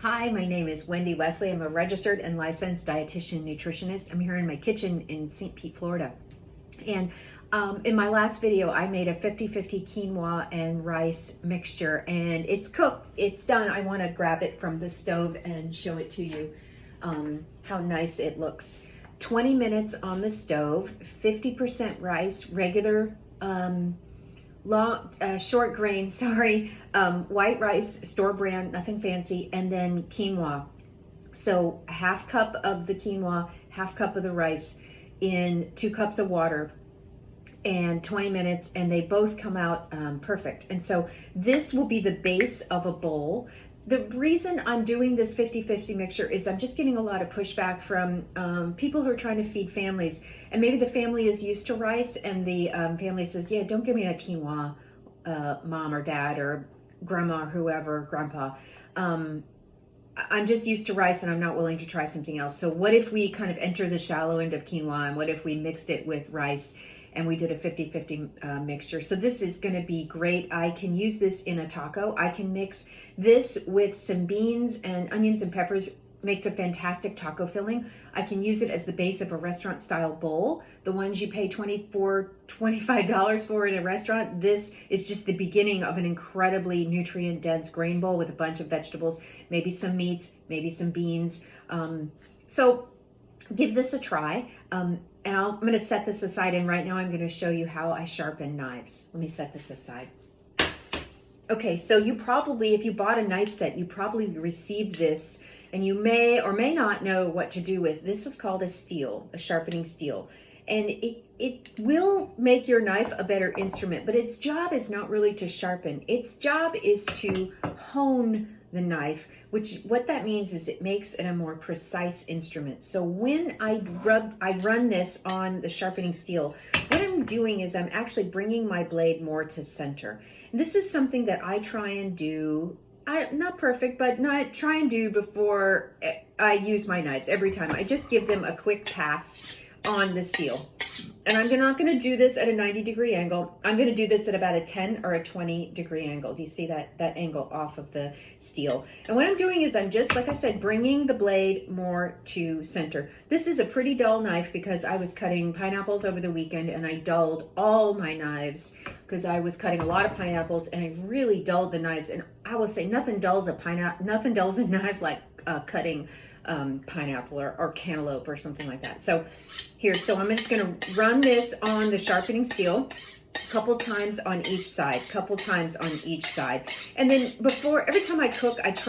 Hi, my name is Wendy Wesley. I'm a registered and licensed dietitian nutritionist. I'm here in my kitchen in St. Pete, Florida. And in my last video, I made a 50-50 quinoa and rice mixture, and it's cooked. It's done. I want to grab it from the stove and show it to you how nice it looks. 20 minutes on the stove, 50% rice, regular short grain, white rice, store brand, nothing fancy, and then quinoa. So half cup of the quinoa, half cup of the rice in 2 cups of water, and 20 minutes, and they both come out perfect. And so this will be the base of a bowl. The reason I'm doing this 50-50 mixture is I'm just getting a lot of pushback from people who are trying to feed families. And maybe the family is used to rice, and the family says, yeah, don't give me a quinoa, mom or dad or grandma or whoever, grandpa. I'm just used to rice and I'm not willing to try something else. So what if we kind of enter the shallow end of quinoa, and what if we mixed it with rice and we did a 50-50 mixture? So this is going to be great. I can use this in a taco. I can mix this with some beans and onions and peppers. Makes a fantastic taco filling. I can use it as the base of a restaurant style bowl, the ones you pay $25 for in a restaurant. This is just the beginning of an incredibly nutrient dense grain bowl with a bunch of vegetables, maybe some meats, maybe some beans. So give this a try. And I'm going to set this aside, and right now I'm going to show you how I sharpen knives. Let me set this aside. Okay, so you probably, if you bought a knife set, you probably received this, and you may or may not know what to do with. This is called a steel, a sharpening steel. And it will make your knife a better instrument, but its job is not really to sharpen. Its job is to hone the knife, which what that means is it makes it a more precise instrument. So when I run this on the sharpening steel, what I'm doing is I'm actually bringing my blade more to center. And this is something that I try and do, not perfect, but not try and do before I use my knives. Every time I just give them a quick pass on the steel. And I'm not going to do this at a 90-degree angle. I'm going to do this at about a 10 or a 20-degree angle. Do you see that angle off of the steel? And what I'm doing is I'm just, like I said, bringing the blade more to center. This is a pretty dull knife because I was cutting pineapples over the weekend, and I dulled all my knives because I was cutting a lot of pineapples, and I really dulled the knives. And I will say nothing dulls a knife like cutting pineapple or cantaloupe or something like that. So so I'm just going to run this on the sharpening steel a couple times on each side, and then every time I cook, I try